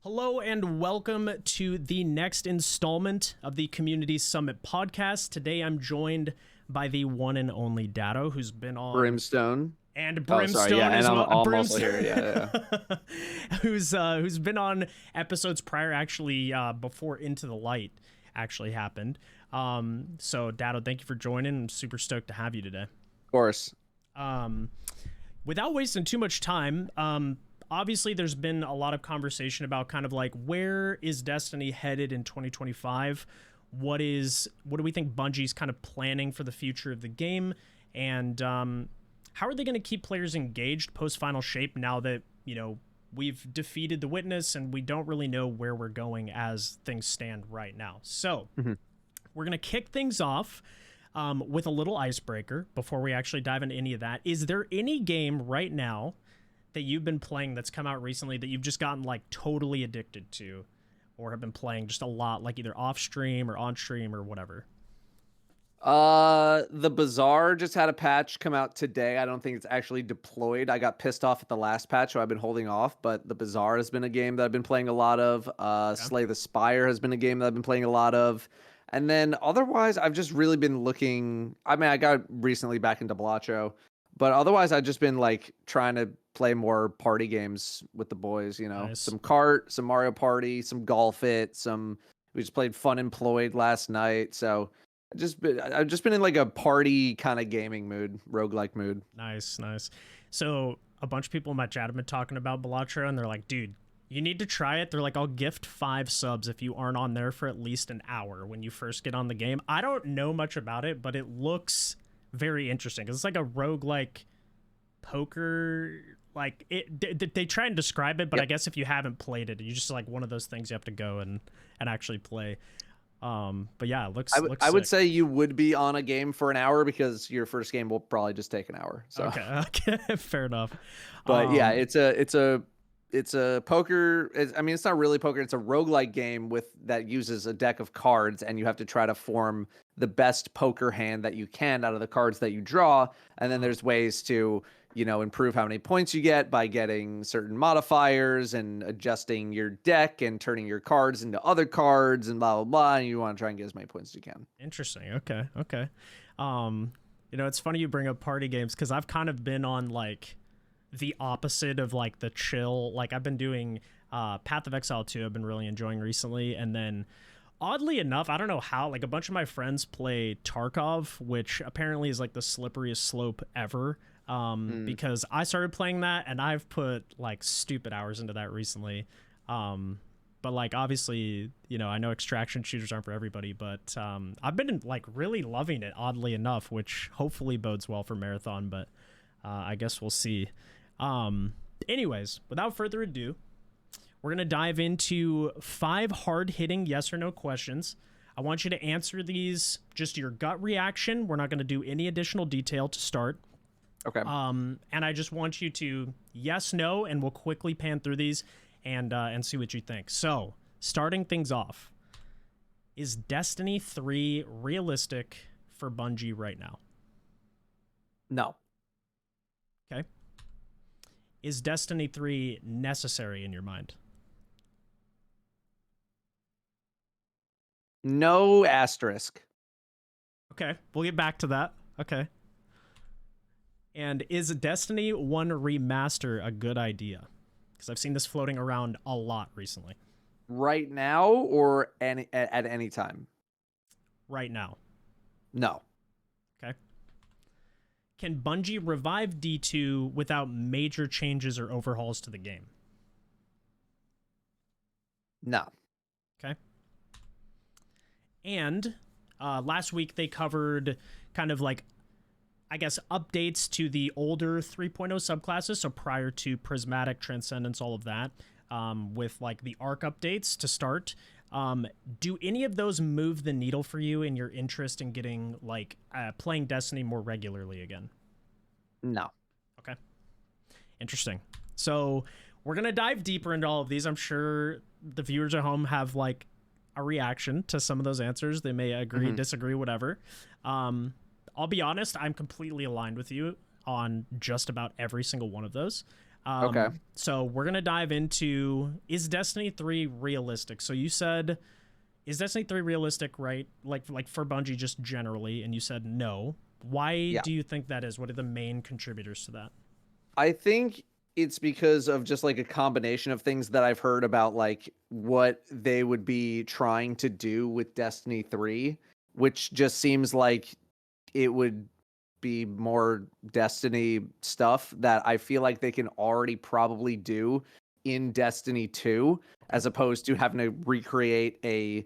Hello and welcome to the next installment of the Community Summit podcast. Today I'm joined by the one and only Datto, who's been on Brimstone. and Oh, Brimstone sorry. Yeah, as and well. I'm also here. Yeah. who's been on episodes prior, actually, before Into the Light actually happened. So Datto, thank you for joining. I'm super stoked to have you today. Of course. Without wasting too much time, obviously there's been a lot of conversation about kind of like where is Destiny headed in 2025? What do we think Bungie's kind of planning for the future of the game? And how are they going to keep players engaged post Final Shape now that, we've defeated the Witness and we don't really know where we're going as things stand right now? So we're going to kick things off with a little icebreaker before we actually dive into any of that. Is there any game right now that you've been playing that's come out recently that you've just gotten like totally addicted to or have been playing just a lot, like either off stream or on stream or whatever? The Bazaar just had a patch come out today. I don't think it's actually deployed. I got pissed off at the last patch, so I've been holding off. But the Bazaar has been a game that I've been playing a lot of. Slay the Spire has been a game that I've been playing a lot of. And then otherwise, I've just really been looking. I mean, I got recently back into Blatcho, but otherwise, I've just been like trying to play more party games with the boys. Nice. Some kart, some Mario Party, some Golf It, we just played Fun Employed last night. So I've just been in like a party kind of gaming mood, roguelike mood. Nice. So a bunch of people in my chat have been talking about Balatro, and they're like, dude, you need to try it. They're like, I'll gift 5 subs if you aren't on there for at least an hour when you first get on the game. I don't know much about it, but it looks very interesting because it's like a roguelike poker. Like they try and describe it, but Yep. I guess if you haven't played it, you just like one of those things you have to go and actually play. But yeah, it looks. I would sick. say you would be on a game for an hour because your first game will probably just take an hour. So. Okay, fair enough. But yeah, it's a poker. I mean, it's not really poker. It's a roguelike game that uses a deck of cards, and you have to try to form the best poker hand that you can out of the cards that you draw. And then there's ways to, improve how many points you get by getting certain modifiers and adjusting your deck and turning your cards into other cards and blah, blah, blah. And you want to try and get as many points as you can. Interesting. Okay. It's funny you bring up party games because I've kind of been on like the opposite of like the chill. Like I've been doing Path of Exile 2. I've been really enjoying recently. And then oddly enough, I don't know how, like a bunch of my friends play Tarkov, which apparently is like the slipperiest slope ever. Because I started playing that and I've put like stupid hours into that recently. But like, obviously, I know extraction shooters aren't for everybody, but I've been like really loving it, oddly enough, which hopefully bodes well for Marathon, but I guess we'll see. Anyways, without further ado, we're going to dive into 5 hard-hitting yes or no questions. I want you to answer these just your gut reaction. We're not going to do any additional detail to start. Okay. And I just want you to yes, no, and we'll quickly pan through these and see what you think. So, starting things off, is Destiny 3 realistic for Bungie right now? No. Okay. Is Destiny 3 necessary in your mind? No asterisk. Okay, we'll get back to that. Okay. And is Destiny 1 Remaster a good idea? Because I've seen this floating around a lot recently. Right now or at any time? Right now. No. Okay. Can Bungie revive D2 without major changes or overhauls to the game? No. Okay. And last week they covered kind of like, I guess, updates to the older 3.0 subclasses, so prior to Prismatic, Transcendence, all of that, with like the Arc updates to start. Do any of those move the needle for you in your interest in getting like playing Destiny more regularly again? No. Okay. Interesting. So we're going to dive deeper into all of these. I'm sure the viewers at home have like a reaction to some of those answers. They may agree, disagree, whatever. I'll be honest, I'm completely aligned with you on just about every single one of those. Okay. So we're gonna dive into, is Destiny 3 realistic? So you said, is Destiny 3 realistic, right? Like for Bungie just generally, and you said no. Why Yeah. do you think that is? What are the main contributors to that? I think it's because of just like a combination of things that I've heard about like what they would be trying to do with Destiny 3, which just seems like it would be more Destiny stuff that I feel like they can already probably do in Destiny 2, as opposed to having to recreate a,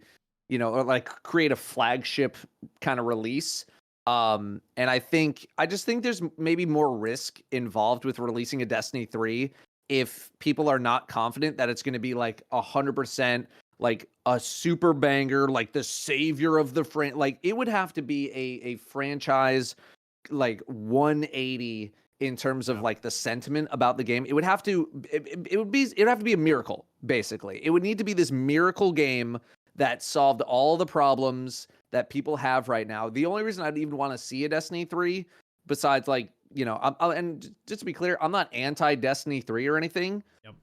or like create a flagship kind of release. And I just think there's maybe more risk involved with releasing a Destiny 3 if people are not confident that it's going to be like 100% like a super banger, like the savior of the like it would have to be a franchise like 180 in terms of Yeah. like the sentiment about the game. It would have to it would have to be a miracle, basically. It would need to be this miracle game that solved all the problems that people have right now. The only reason I'd even want to see a Destiny 3, besides like, and just to be clear, I'm not anti Destiny 3 or anything. Yep.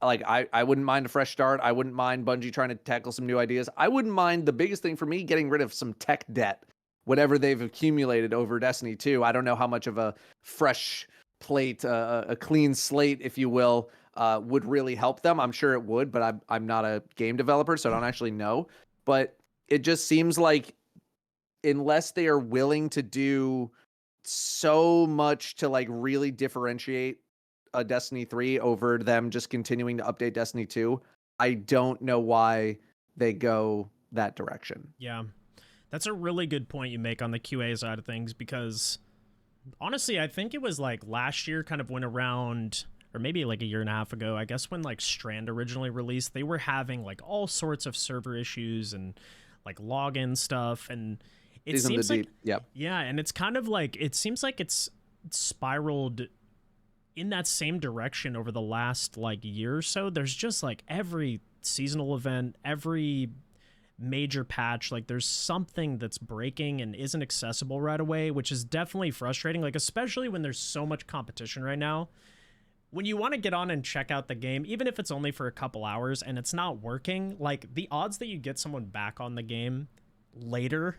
Like I wouldn't mind a fresh start. I wouldn't mind Bungie trying to tackle some new ideas. I wouldn't mind, the biggest thing for me, getting rid of some tech debt, whatever they've accumulated over Destiny 2. I don't know how much of a fresh plate, a clean slate, if you will, would really help them. I'm sure it would, but I'm not a game developer, so I don't actually know. But it just seems like unless they are willing to do so much to like really differentiate a Destiny 3 over them just continuing to update Destiny 2, I don't know why they go that direction. Yeah. That's a really good point you make on the QA side of things, because honestly, I think it was like last year kind of went around, or maybe like a year and a half ago, I guess, when like Strand originally released, they were having like all sorts of server issues and like login stuff. And it Season seems the like, deep. Yep. yeah, and it's kind of like, it seems like it's spiraled in that same direction over the last like year or so. There's just like every seasonal event, every major patch, like there's something that's breaking and isn't accessible right away, which is definitely frustrating, like especially when there's so much competition right now. When you want to get on and check out the game, even if it's only for a couple hours and it's not working, like the odds that you get someone back on the game later,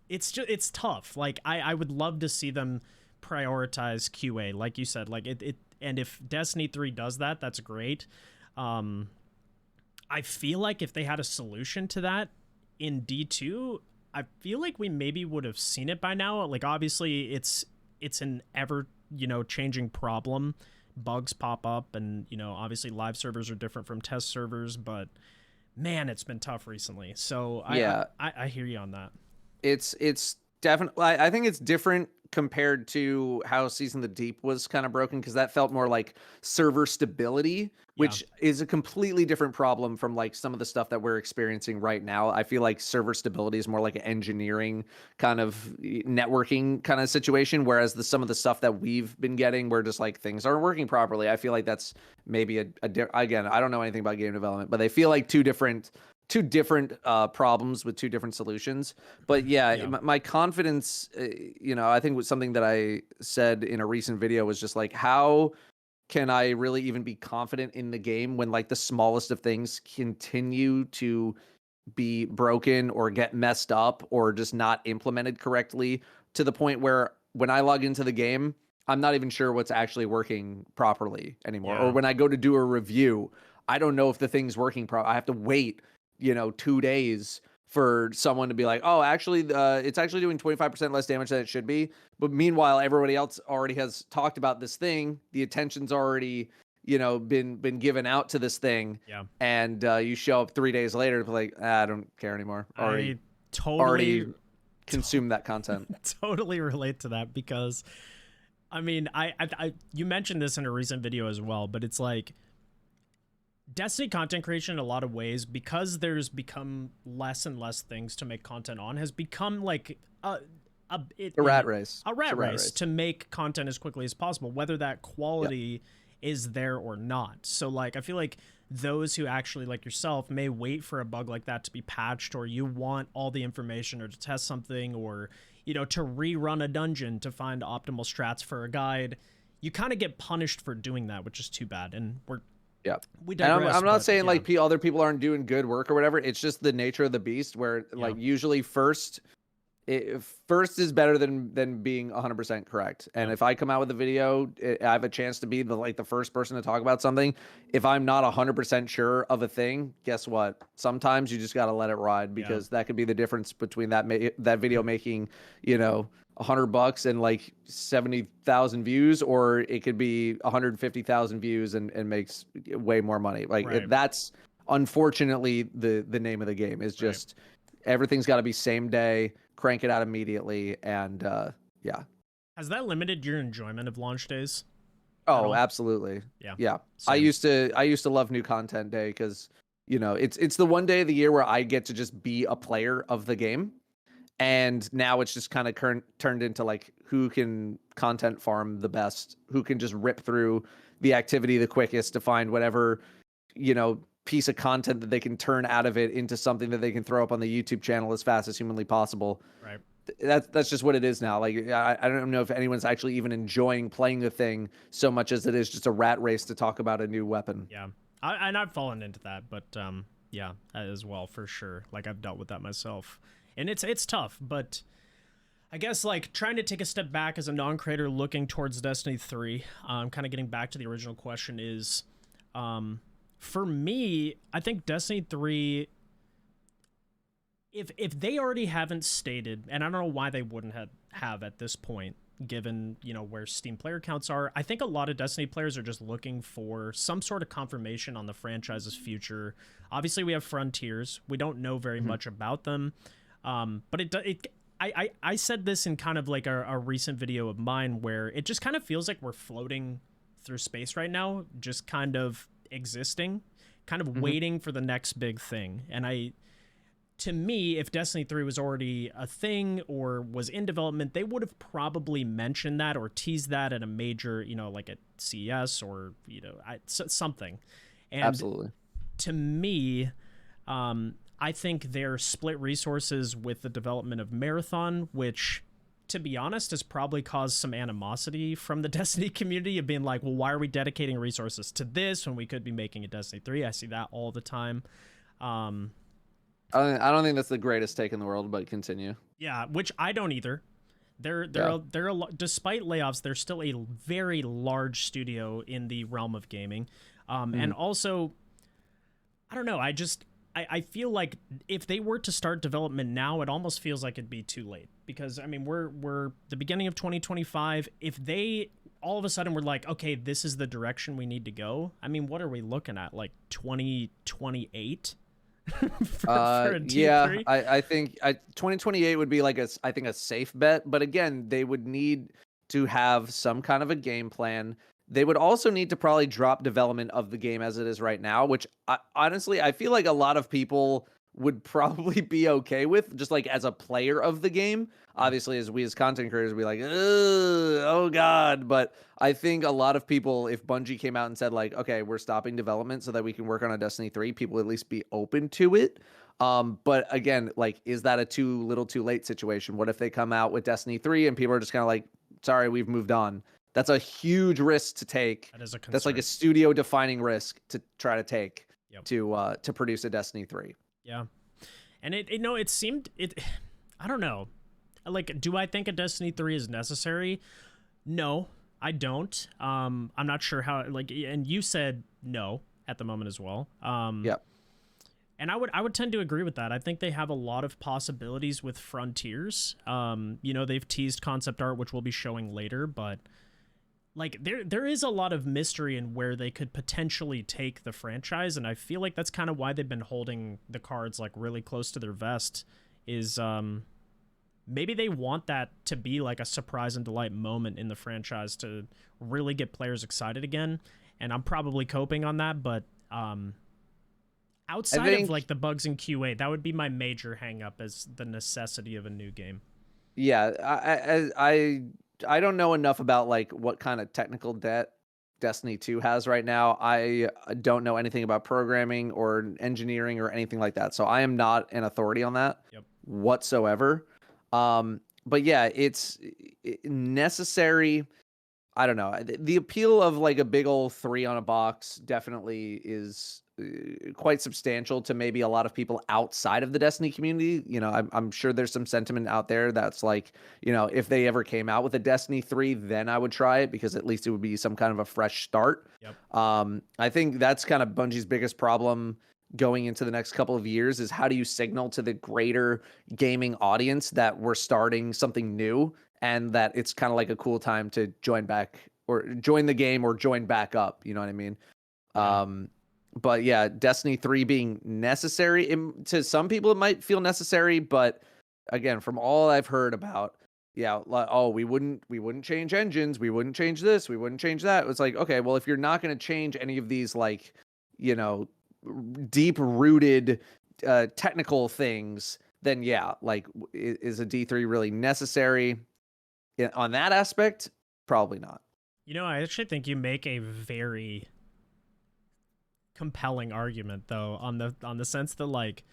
it's tough. Like I would love to see them prioritize QA, like you said, like it and if Destiny 3 does that, that's great. I feel like if they had a solution to that in D2, I feel like we maybe would have seen it by now. Like obviously it's an ever, changing problem. Bugs pop up, and obviously live servers are different from test servers, but man, it's been tough recently. So Yeah. I hear you on that. It's definitely, I think it's different compared to how Season of the Deep was kind of broken, because that felt more like server stability, Yeah. which is a completely different problem from like some of the stuff that we're experiencing right now. I feel like server stability is more like an engineering kind of networking kind of situation, whereas some of the stuff that we've been getting where just like things aren't working properly, I feel like that's maybe again, I don't know anything about game development, but they feel like two different problems with two different solutions. But yeah, Yeah. my confidence, I think was something that I said in a recent video was just like, how can I really even be confident in the game when like the smallest of things continue to be broken or get messed up or just not implemented correctly, to the point where when I log into the game, I'm not even sure what's actually working properly anymore. Or Yeah. when I go to do a review, I don't know if the thing's working I have to wait, 2 days for someone to be like, oh, actually, it's actually doing 25% less damage than it should be. But meanwhile, everybody else already has talked about this thing. The attention's already, been given out to this thing. Yeah. And you show up 3 days later to be like, I don't care anymore. I Already totally consumed that content. totally relate to that, because I mean, I you mentioned this in a recent video as well, but it's like Destiny content creation in a lot of ways, because there's become less and less things to make content on, has become like A rat race. A It's rat race to make content as quickly as possible, whether that quality Yep. is there or not. So like I feel like those who actually, like yourself, may wait for a bug like that to be patched, or you want all the information, or to test something, or to rerun a dungeon to find optimal strats for a guide. you kind of get punished for doing that, which is too bad. And Yeah. we And digress. I'm not but, saying yeah. like other people aren't doing good work or whatever. It's just the nature of the beast where like usually first is better than being 100% correct. And if I come out with a video, I have a chance to be the first person to talk about something. If I'm not 100% sure of a thing, guess what? Sometimes you just got to let it ride, because that could be the difference between that video making, $100 and like 70,000 views, or it could be 150,000 views and makes way more money. Like that's unfortunately the name of the game is just everything's got to be same day, crank it out immediately, and yeah. Has that limited your enjoyment of launch days? Oh, absolutely. Yeah. Same. I used to love new content day because it's the one day of the year where I get to just be a player of the game. And now it's just kind of turned into like who can content farm the best, who can just rip through the activity the quickest to find whatever, piece of content that they can turn out of it into something that they can throw up on the YouTube channel as fast as humanly possible. Right. That's just what it is now. Like I don't know if anyone's actually even enjoying playing the thing so much as it is just a rat race to talk about a new weapon. Yeah. And I've fallen into that, but yeah, as well, for sure. Like I've dealt with that myself. And it's tough, but I guess like trying to take a step back as a non-creator looking towards Destiny 3, kind of getting back to the original question is, for me, I think Destiny 3, if they already haven't stated, and I don't know why they wouldn't have at this point, given, where Steam player counts are, I think a lot of Destiny players are just looking for some sort of confirmation on the franchise's future. Obviously, we have Frontiers. We don't know very much about them. But I said this in kind of like a recent video of mine where it just kind of feels like we're floating through space right now, just kind of existing, kind of waiting for the next big thing. And to me, if Destiny 3 was already a thing or was in development, they would have probably mentioned that or teased that at a major, like at CES or, something. And Absolutely. to me, I think they're split resources with the development of Marathon, which, to be honest, has probably caused some animosity from the Destiny community of being like, well, why are we dedicating resources to this when we could be making a Destiny 3? I see that all the time. I don't think that's the greatest take in the world, but continue. Yeah, which I don't either. They're despite layoffs, they're still a very large studio in the realm of gaming. And also, I don't know, I feel like if they were to start development now, it almost feels like it'd be too late, because I mean we're the beginning of 2025. If they all of a sudden were like, okay, this is the direction we need to go, I mean, what are we looking at, like 2028? for a yeah, I think 2028 would be like I think a safe bet, but again, they would need to have some kind of a game plan. They would also need to probably drop development of the game as it is right now, which honestly, I feel like a lot of people would probably be okay with, just like as a player of the game. Obviously, as we as content creators would be like, oh God. But I think a lot of people, if Bungie came out and said like, okay, we're stopping development so that we can work on a Destiny 3, people would at least be open to it. But again, like, is that a too little too late situation? What if they come out with Destiny 3 and people are just kind of like, sorry, we've moved on? That's a huge risk to take. That is a concern. That's like a studio defining risk to try to take to produce a Destiny 3. Yeah. And it seemed I don't know. Like, do I think a Destiny 3 is necessary? No, I don't. I'm not sure how, like, and you said no at the moment as well. Yep. And I would tend to agree with that. I think they have a lot of possibilities with Frontiers. They've teased concept art, which we'll be showing later, but like there is a lot of mystery in where they could potentially take the franchise, and I feel like that's kind of why they've been holding the cards like really close to their vest, is maybe they want that to be like a surprise and delight moment in the franchise to really get players excited again. And I'm probably coping on that, but outside of like the bugs in QA, that would be my major hang up, as the necessity of a new game. Yeah, I don't know enough about like what kind of technical debt Destiny 2 has right now. I don't know anything about programming or engineering or anything like that. So I am not an authority on that whatsoever. But yeah, it's necessary. I don't know. The appeal of like a big old 3 on a box definitely is quite substantial to maybe a lot of people outside of the Destiny community. You know, I'm sure there's some sentiment out there that's like, you know, if they ever came out with a Destiny 3, then I would try it because at least it would be some kind of a fresh start. Yep. I think that's kind of Bungie's biggest problem going into the next couple of years is how do you signal to the greater gaming audience that we're starting something new and that it's kind of like a cool time to join back or join the game or join back up. You know what I mean? Yeah. But yeah, Destiny 3 being necessary to some people, it might feel necessary. But again, from all I've heard about, yeah, oh, we wouldn't change engines. We wouldn't change this. We wouldn't change that. It's like, okay, well, if you're not going to change any of these, like, you know, deep rooted technical things, then yeah, like, is a D3 really necessary? On that aspect, probably not. You know, I actually think you make a very compelling argument though on the sense that like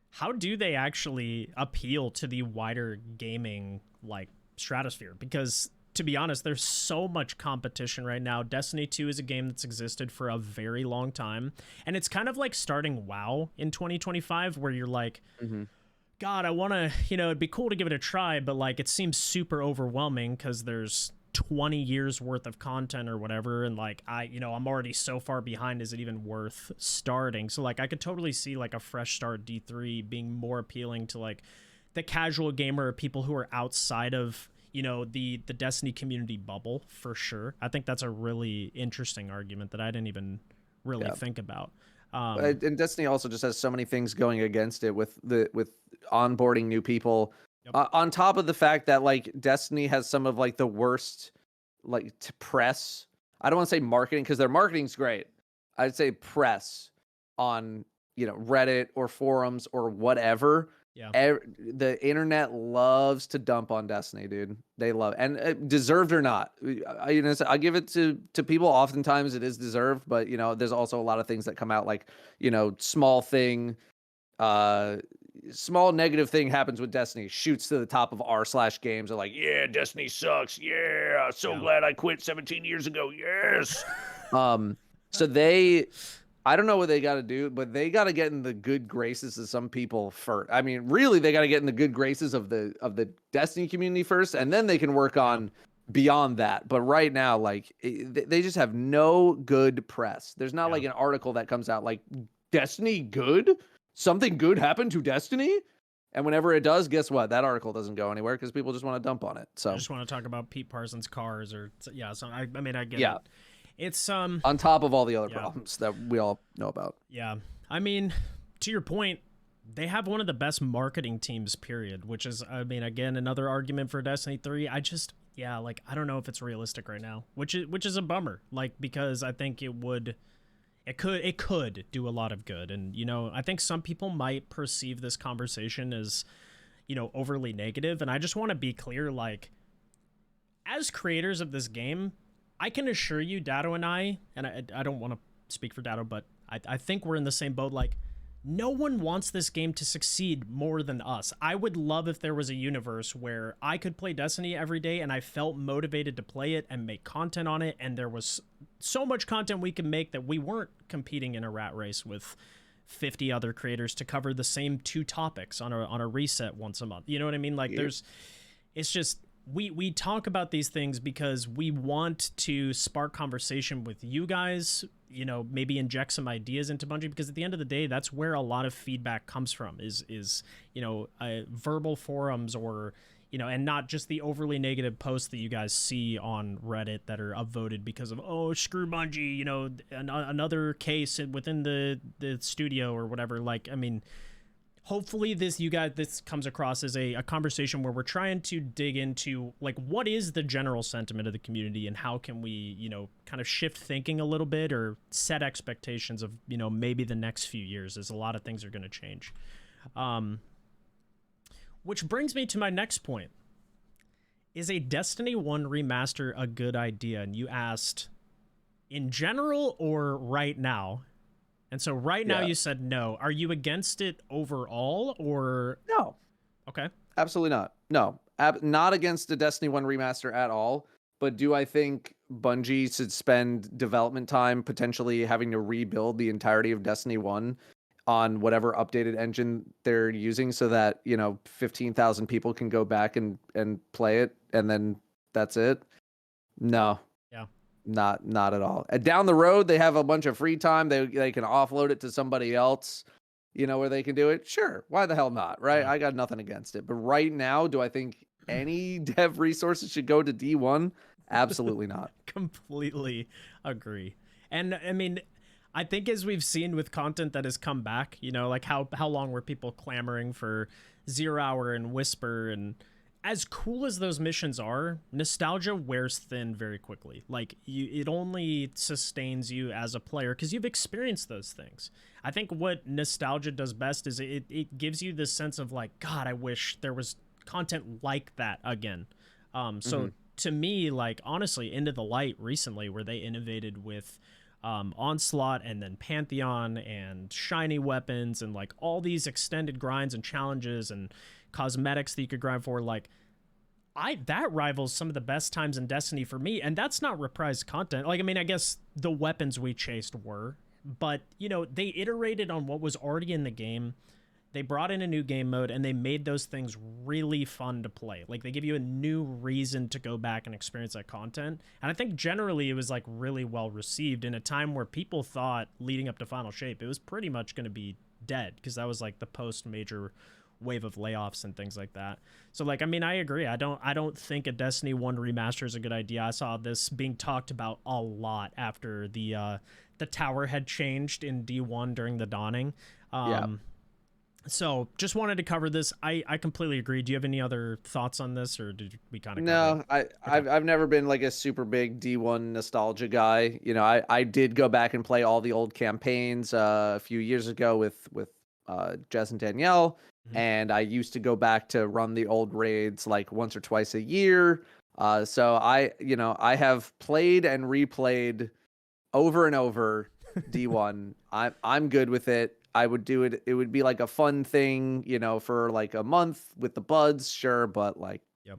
how do they actually appeal to the wider gaming like stratosphere? Because to be honest, there's so much competition right now. Destiny 2 is a game that's existed for a very long time, and it's kind of like starting WoW in 2025 where you're like, God, I want to, you know, it'd be cool to give it a try, but like it seems super overwhelming because there's 20 years worth of content or whatever, and like I'm already so far behind. Is it even worth starting? So like I could totally see like a fresh start D3 being more appealing to like the casual gamer, people who are outside of, you know, the Destiny community bubble for sure. I think that's a really interesting argument that I didn't even really think about. And Destiny also just has so many things going against it with onboarding new people. Yep. On top of the fact that like Destiny has some of like the worst like press. I don't want to say marketing because their marketing's great. I'd say press on, you know, Reddit or forums or whatever. Yeah. The internet loves to dump on Destiny, dude. They love and deserved or not. I give it to people. Oftentimes it is deserved, but you know, there's also a lot of things that come out like, you know, small negative thing happens with Destiny, shoots to the top of r/games. Are like, yeah, Destiny sucks. Yeah, so glad I quit 17 years ago. Yes. So I don't know what they got to do, but they got to get in the good graces of some people first. I mean, really, they got to get in the good graces of the Destiny community first, and then they can work on beyond that. But right now, like, they just have no good press. There's not like an article that comes out like Destiny good, something good happened to Destiny, and whenever it does, guess what? That article doesn't go anywhere because people just want to dump on it. So I just want to talk about Pete Parsons' cars or So I mean, I get it. It's on top of all the other problems that we all know about. Yeah. I mean, to your point, they have one of the best marketing teams, period, which is, I mean, again, another argument for Destiny 3. I don't know if it's realistic right now, which is a bummer, like, because I think it could do a lot of good. And, you know, I think some people might perceive this conversation as, you know, overly negative. And I just want to be clear, like, as creators of this game, I can assure you, Datto and I don't want to speak for Datto, but I think we're in the same boat. Like, no one wants this game to succeed more than us. I would love if there was a universe where I could play Destiny every day and I felt motivated to play it and make content on it, and there was so much content we could make that we weren't competing in a rat race with 50 other creators to cover the same 2 topics on a reset once a month. You know what I mean? Like, it's just... We talk about these things because we want to spark conversation with you guys, you know, maybe inject some ideas into Bungie, because at the end of the day, that's where a lot of feedback comes from is you know, verbal forums or, you know, and not just the overly negative posts that you guys see on Reddit that are upvoted because of, oh, screw Bungie, you know, another case within the studio or whatever. Like, I mean... Hopefully this comes across as a conversation where we're trying to dig into like what is the general sentiment of the community and how can we, you know, kind of shift thinking a little bit or set expectations of, you know, maybe the next few years as a lot of things are going to change. Which brings me to my next point. Is a Destiny 1 remaster a good idea? And you asked in general or right now? And so right now you said no. Are you against it overall or... No. Okay. Absolutely not. No. Not against the Destiny 1 remaster at all. But do I think Bungie should spend development time potentially having to rebuild the entirety of Destiny 1 on whatever updated engine they're using so that, 15,000 people can go back and play it and then that's it? No. Yeah. Not at all. Down the road, they have a bunch of free time. They can offload it to somebody else, where they can do it. Sure, why the hell not, right? Yeah. I got nothing against it. But right now, do I think any dev resources should go to D1? Absolutely not. Completely agree. And I mean, I think as we've seen with content that has come back, like how long were people clamoring for 0 Hour and Whisper, and as cool as those missions are, nostalgia wears thin very quickly. Like it only sustains you as a player because you've experienced those things. I think what nostalgia does best is it gives you this sense of like, God, I wish there was content like that again. So to me, like honestly, Into the Light recently, where they innovated with Onslaught and then Pantheon and shiny weapons and like all these extended grinds and challenges and cosmetics that you could grind for, like that rivals some of the best times in Destiny for me. And that's not reprised content. Like, I mean, I guess the weapons we chased were, but they iterated on what was already in the game. They brought in a new game mode and they made those things really fun to play. Like they give you a new reason to go back and experience that content. And I think generally it was like really well received in a time where people thought leading up to Final Shape, it was pretty much going to be dead because that was like the post major wave of layoffs and things like that. So like, I mean, I agree. I don't think a Destiny 1 remaster is a good idea. I saw this being talked about a lot after the tower had changed in D1 during the dawning. So just wanted to cover this. I completely agree. Do you have any other thoughts on this, or did we kind of No, I've never been like a super big D1 nostalgia guy. I did go back and play all the old campaigns a few years ago with Jess and Danielle, and I used to go back to run the old raids like once or twice a year. So I have played and replayed over and over D1. I'm good with it. I would do it. It would be like a fun thing, for like a month with the buds, sure, but like, yep.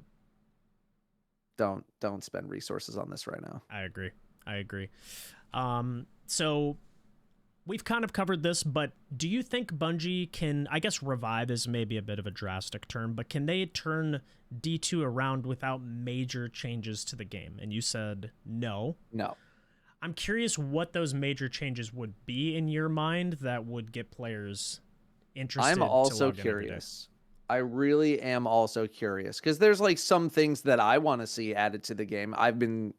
Don't spend resources on this right now. I agree. So we've kind of covered this, but do you think Bungie can, I guess revive is maybe a bit of a drastic term, but can they turn D2 around without major changes to the game? And you said no. No. I'm curious what those major changes would be in your mind that would get players interested. I'm also curious. I really am also curious because there's like some things that I want to see added to the game. I've been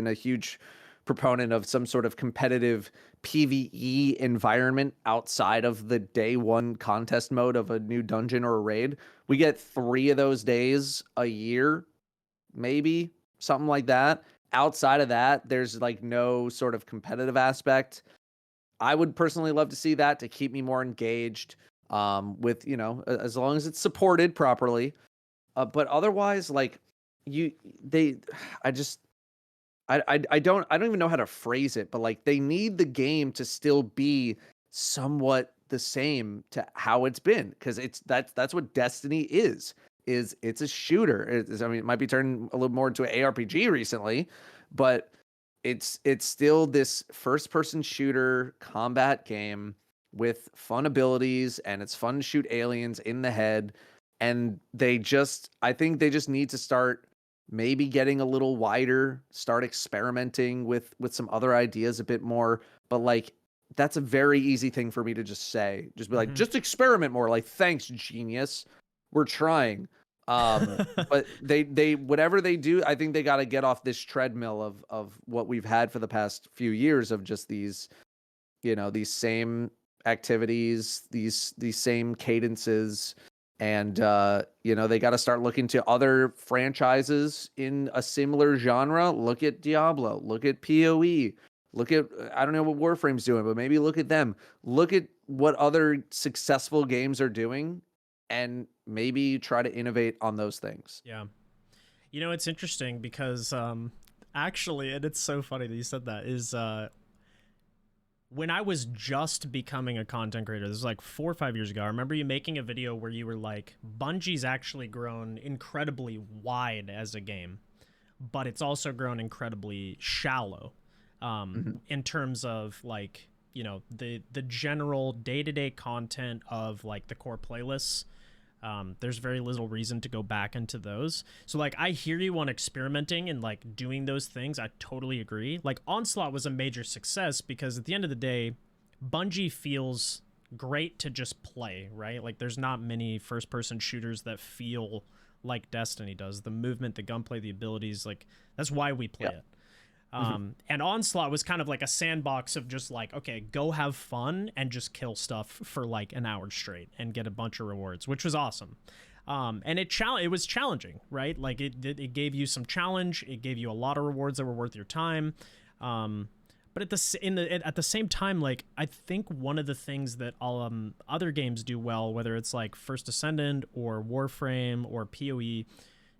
a huge proponent of some sort of competitive PvE environment outside of the day one contest mode of a new dungeon or a raid. We get 3 of those days a year, maybe something like that. Outside of that, there's like no sort of competitive aspect. I would personally love to see that to keep me more engaged with, as long as it's supported properly. But otherwise, like I don't even know how to phrase it, but like they need the game to still be somewhat the same to how it's been, because that's what Destiny is it's a shooter. I mean, it might be turned a little more into an ARPG recently, but it's still this first-person shooter combat game with fun abilities, and it's fun to shoot aliens in the head. And I think they just need to start maybe getting a little wider, start experimenting with some other ideas a bit more. But like, that's a very easy thing for me to just say. Just be like, just experiment more. Like, thanks, genius. We're trying. But they whatever they do, I think they got to get off this treadmill of what we've had for the past few years of just these, these same activities, these same cadences. And, they got to start looking to other franchises in a similar genre. Look at Diablo, look at PoE, look at, I don't know what Warframe's doing, but maybe look at them. Look at what other successful games are doing and maybe try to innovate on those things. Yeah. It's interesting because actually, and it's so funny that you said that, is when I was just becoming a content creator, this was like 4 or 5 years ago, I remember you making a video where you were like, Bungie's actually grown incredibly wide as a game, but it's also grown incredibly shallow in terms of like, you know, the general day-to-day content of like the core playlists. There's very little reason to go back into those. So like, I hear you on experimenting and like doing those things. I totally agree. Like Onslaught was a major success because at the end of the day, Bungie feels great to just play, right? Like there's not many first person shooters that feel like Destiny does. The movement, the gunplay, the abilities, like that's why we play it. And Onslaught was kind of like a sandbox of just like, okay, go have fun and just kill stuff for like an hour straight and get a bunch of rewards, which was awesome. And it was challenging, right? Like it gave you some challenge. It gave you a lot of rewards that were worth your time. But at the same time, like I think one of the things that all other games do well, whether it's like First Ascendant or Warframe or PoE,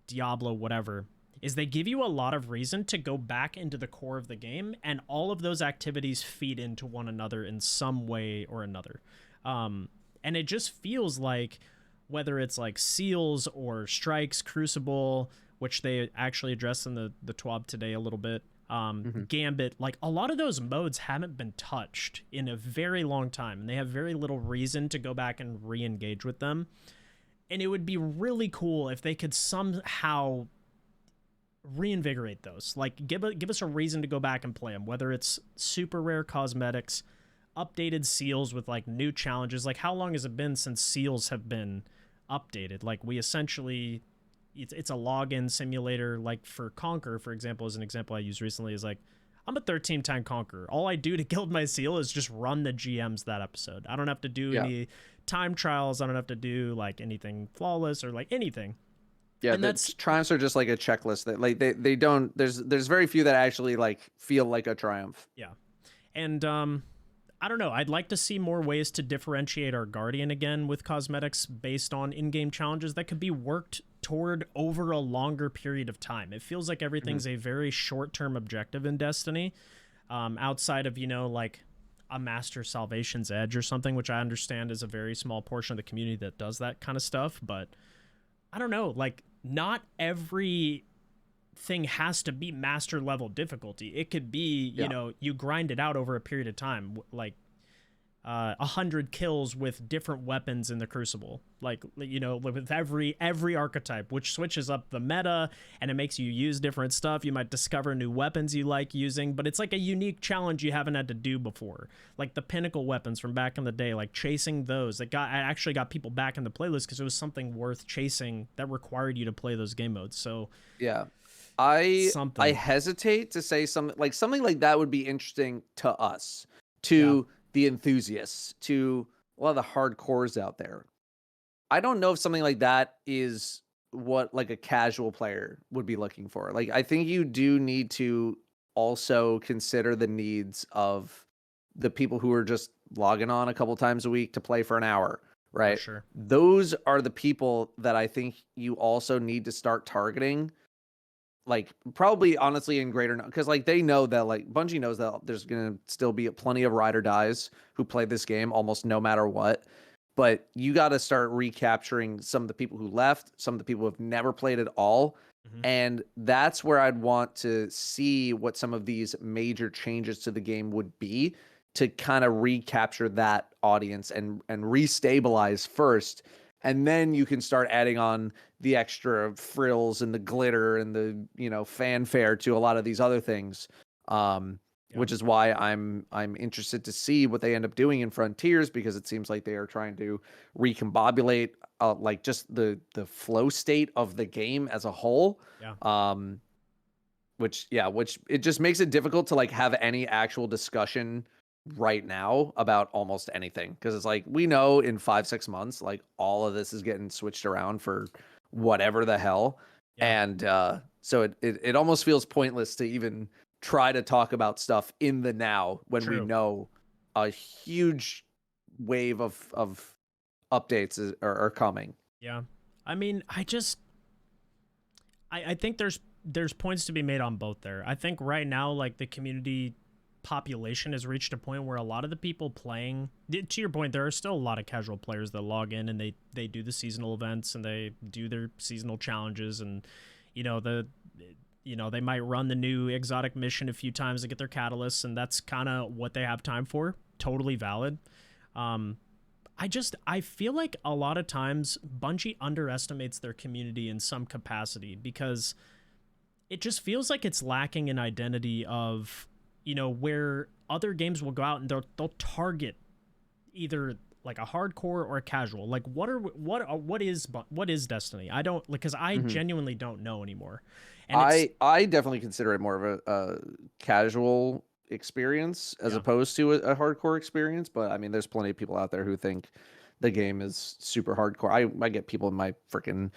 Diablo, whatever, is they give you a lot of reason to go back into the core of the game, and all of those activities feed into one another in some way or another. And it just feels like whether it's like Seals or Strikes, Crucible, which they actually addressed in the TWAB today a little bit, Gambit, like a lot of those modes haven't been touched in a very long time, and they have very little reason to go back and re-engage with them. And it would be really cool if they could somehow reinvigorate those, like give us a reason to go back and play them, whether it's super rare cosmetics, updated seals with like new challenges. Like how long has it been since seals have been updated? Like we essentially, it's a login simulator. Like for Conquer, for example, is an example I used recently, is like I'm a 13-time Conqueror. All I do to guild my seal is just run the GMs that episode. I don't have to do any time trials. I don't have to do like anything flawless or like anything. Yeah, and that's triumphs are just like a checklist that like they don't, there's very few that actually like feel like a triumph. Yeah. And I don't know, I'd like to see more ways to differentiate our Guardian again with cosmetics based on in-game challenges that could be worked toward over a longer period of time. It feels like everything's a very short-term objective in Destiny, outside of, you know, like a Master Salvation's Edge or something, which I understand is a very small portion of the community that does that kind of stuff. But I don't know, like not every thing has to be master level difficulty. It could be, you know, you grind it out over a period of time, like 100 kills with different weapons in the Crucible, like, you know, with every archetype, which switches up the meta and it makes you use different stuff. You might discover new weapons you like using, but it's like a unique challenge you haven't had to do before, like the pinnacle weapons from back in the day, like chasing those that actually got people back in the playlist because it was something worth chasing that required you to play those game modes. So yeah, I hesitate to say something like that would be interesting to us, to the enthusiasts, to a lot of the hardcores out there. I don't know if something like that is what like a casual player would be looking for. Like I think you do need to also consider the needs of the people who are just logging on a couple times a week to play for an hour, right? For sure. Those are the people that I think you also need to start targeting, like probably honestly in greater, because like they know that, like Bungie knows that there's gonna still be plenty of ride or dies who play this game almost no matter what. But you got to start recapturing some of the people who left, some of the people who have never played at all. And that's where I'd want to see what some of these major changes to the game would be, to kind of recapture that audience and restabilize first. And then you can start adding on the extra frills and the glitter and the, you know, fanfare to a lot of these other things. Which is why I'm interested to see what they end up doing in Frontiers, because it seems like they are trying to recombobulate like just the flow state of the game as a whole. Which it just makes it difficult to like have any actual discussion right now about almost anything, because it's like we know in 5-6 months like all of this is getting switched around for whatever the hell. And so it almost feels pointless to even try to talk about stuff in the now when we know a huge wave of updates are coming. I mean, I think there's points to be made on both there. I think right now, like the community population has reached a point where a lot of the people playing, to your point, there are still a lot of casual players that log in and they do the seasonal events and they do their seasonal challenges, and you know you know, they might run the new exotic mission a few times to get their catalysts, and that's kind of what they have time for. Totally valid. I feel like a lot of times Bungie underestimates their community in some capacity, because it just feels like it's lacking an identity of, you know, where other games will go out and they'll target either like a hardcore or a casual. Like what is Destiny? I don't, like, because I genuinely don't know anymore. And I definitely consider it more of a casual experience as opposed to a hardcore experience. But I mean, there's plenty of people out there who think the game is super hardcore. I get people in my freaking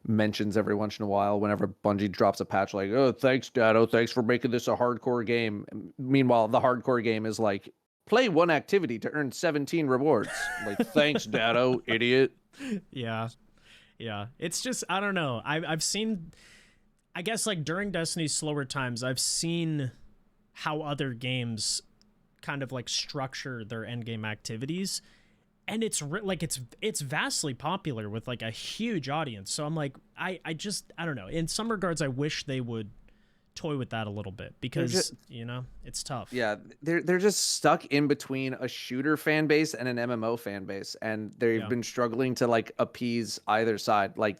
mentions every once in a while whenever Bungie drops a patch like, oh, thanks, Datto, thanks for making this a hardcore game. Meanwhile, the hardcore game is like, play one activity to earn 17 rewards. Like, thanks, Datto, idiot. Yeah. It's just, I don't know. I've seen, I guess, like during Destiny's slower times, I've seen how other games kind of like structure their end game activities, and it's it's vastly popular with like a huge audience. So I'm like, I don't know. In some regards, I wish they would toy with that a little bit, because you know, it's tough. Yeah, they're just stuck in between a shooter fan base and an MMO fan base, and they've been struggling to like appease either side. Like,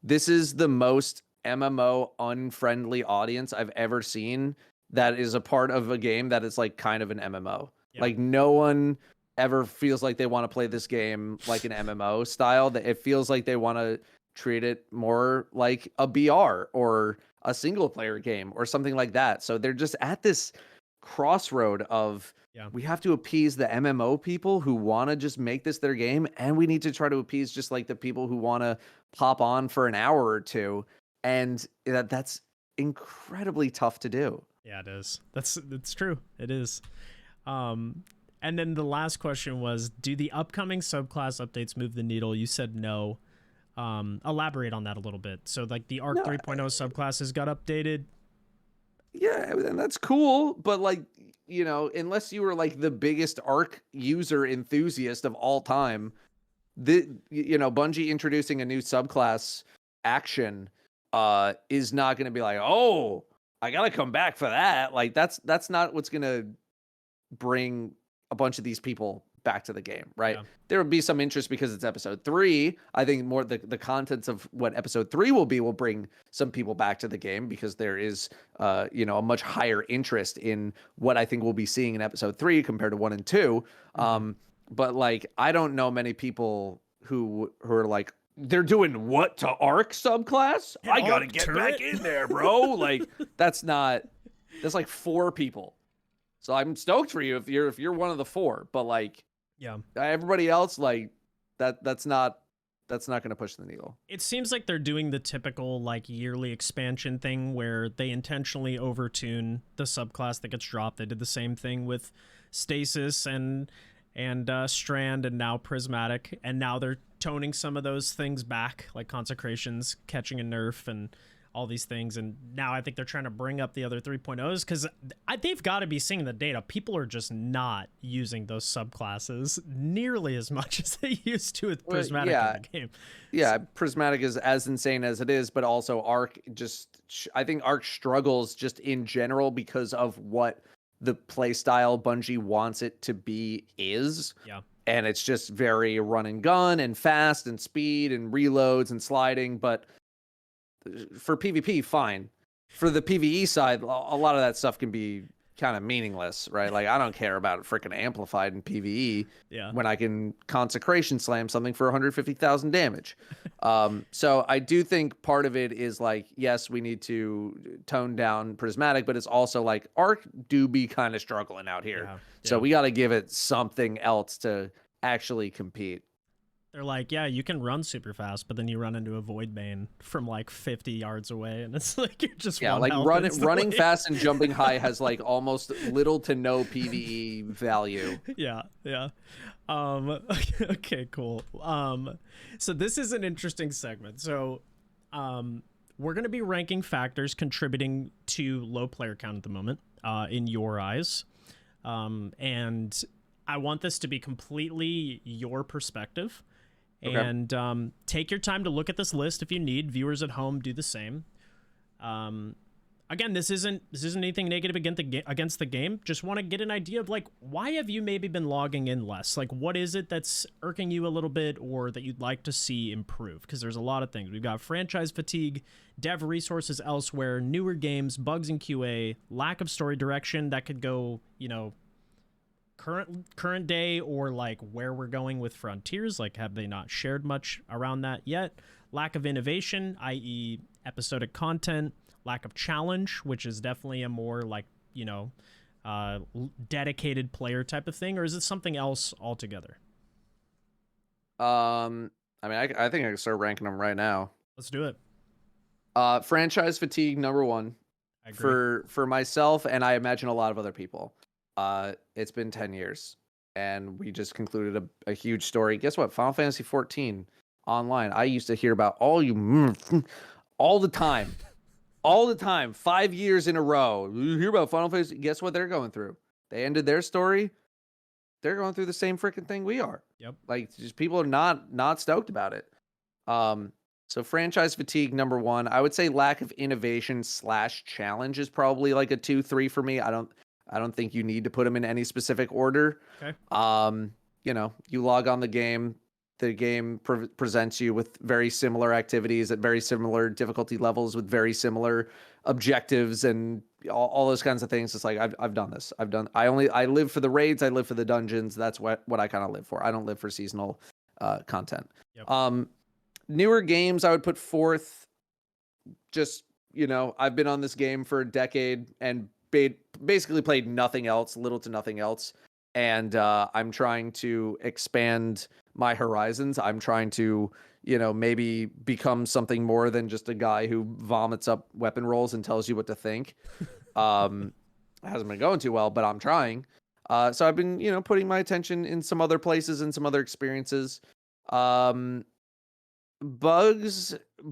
this is the most MMO unfriendly audience I've ever seen that is a part of a game that is like kind of an MMO. Like, no one ever feels like they want to play this game like an MMO style. That it feels like they want to treat it more like a BR or a single player game or something like that. So they're just at this crossroad of, we have to appease the MMO people who want to just make this their game, and we need to try to appease just like the people who want to pop on for an hour or two. And that's incredibly tough to do. Yeah, it is. That's true. It is. And then the last question was, do the upcoming subclass updates move the needle? You said no. Elaborate on that a little bit. So like the Arc 3.0 subclasses got updated. Yeah, and that's cool, but like, you know, unless you were like the biggest Arc user enthusiast of all time, Bungie introducing a new subclass action is not going to be like, oh, I got to come back for that. Like, that's not what's going to bring a bunch of these people back to the game, right? There will be some interest because it's episode 3. I think more the contents of what episode 3 will bring some people back to the game, because there is a much higher interest in what I think we'll be seeing in episode 3 compared to 1 and 2. But like, I don't know many people who are like, they're doing what to Arc subclass? I gotta get back in there, bro. Like, that's like 4 people. So I'm stoked for you if you're one of the 4, but like, everybody else, like, that's not going to push the needle. It seems like they're doing the typical like yearly expansion thing where they intentionally overtune the subclass that gets dropped. They did the same thing with Stasis and Strand, and now Prismatic, and now they're toning some of those things back, like Consecrations catching a nerf and all these things. And now I think they're trying to bring up the other 3.0s, because they've got to be seeing the data. People are just not using those subclasses nearly as much as they used to with Prismatic in the game. Yeah, Prismatic is as insane as it is, but also Arc I think Arc struggles just in general because of what the play style Bungie wants it to be is. Yeah. And it's just very run and gun and fast and speed and reloads and sliding, but for PvP, fine. For the PvE side, a lot of that stuff can be kind of meaningless, right? Like, I don't care about freaking amplified in PvE when I can Consecration slam something for 150,000 damage. So I do think part of it is like, yes, we need to tone down Prismatic, but it's also like Arc do be kind of struggling out here. So we got to give it something else to actually compete. They're like, yeah, you can run super fast, but then you run into a Void Bane from like 50 yards away, and it's like you're just like running fast and jumping high has like almost little to no PvE value. Yeah. Okay, cool. So this is an interesting segment. So we're going to be ranking factors contributing to low player count at the moment in your eyes. And I want this to be completely your perspective. Okay. And take your time to look at this list if you need. Viewers at home, do the same. Again, this isn't anything negative against the game. Just want to get an idea of like, why have you maybe been logging in less? Like, what is it that's irking you a little bit, or that you'd like to see improve? Because there's a lot of things. We've got franchise fatigue, dev resources elsewhere, newer games, bugs in QA, lack of story direction that could go, current day, or like where we're going with Frontiers. Like, have they not shared much around that yet? Lack of innovation, i.e. episodic content. Lack of challenge, which is definitely a more like, dedicated player type of thing, or is it something else altogether? I mean, I think I can start ranking them right now. Let's do it. Franchise fatigue, number one. I agree. For myself, and I imagine a lot of other people. It's been 10 years, and we just concluded a huge story. Guess what? Final Fantasy 14 online. I used to hear about all the time. All the time, 5 years in a row. You hear about Final Fantasy. Guess what they're going through? They ended their story. They're going through the same freaking thing we are. Yep. Like, just people are not stoked about it. So franchise fatigue, number one. I would say lack of innovation / challenge is probably like a 2-3 for me. I don't think you need to put them in any specific order. Okay. You log on the game. The game presents you with very similar activities at very similar difficulty levels with very similar objectives and all those kinds of things. It's like, I've done this. I live for the raids. I live for the dungeons. That's what I kind of live for. I don't live for seasonal content. Yep. Newer games I would put fourth. Just, I've been on this game for a decade and basically played nothing else, little to nothing else. And I'm trying to expand my horizons. I'm trying to, maybe become something more than just a guy who vomits up weapon rolls and tells you what to think. It hasn't been going too well, but I'm trying. So I've been, putting my attention in some other places and some other experiences. Bugs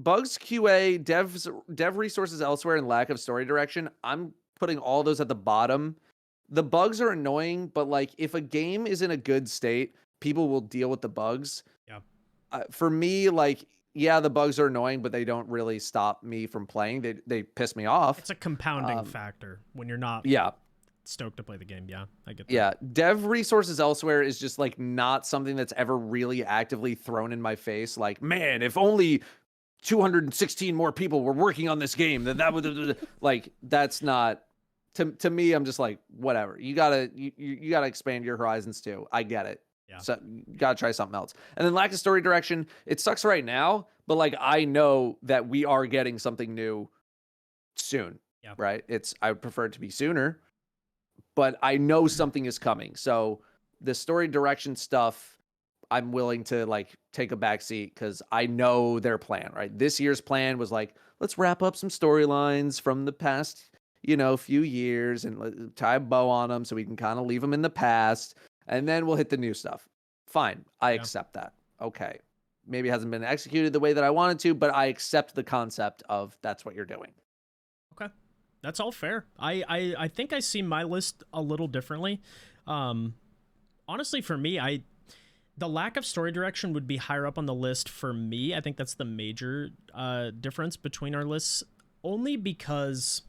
QA, dev resources elsewhere, and lack of story direction. I'm putting all those at the bottom. The bugs are annoying, but like, if a game is in a good state, people will deal with the bugs. Yeah. For me, like, yeah, the bugs are annoying, but they don't really stop me from playing. They piss me off. It's a compounding factor when you're not stoked to play the game. Yeah, I get that. Yeah, dev resources elsewhere is just like not something that's ever really actively thrown in my face. Like, man, if only 216 more people were working on this game, then that would like, that's not. To me, I'm just like, whatever. You gotta expand your horizons too. I get it. Yeah. So you gotta try something else. And then lack of story direction. It sucks right now, but like, I know that we are getting something new soon. Yeah. Right. I would prefer it to be sooner, but I know something is coming. So the story direction stuff, I'm willing to like take a back seat because I know their plan. Right. This year's plan was like, let's wrap up some storylines from the past few years and tie a bow on them so we can kind of leave them in the past, and then we'll hit the new stuff. Fine. I accept that. Okay. Maybe it hasn't been executed the way that I wanted to, but I accept the concept of that's what you're doing. Okay. That's all fair. I think I see my list a little differently. Honestly, for me, the lack of story direction would be higher up on the list for me. I think that's the major difference between our lists, only because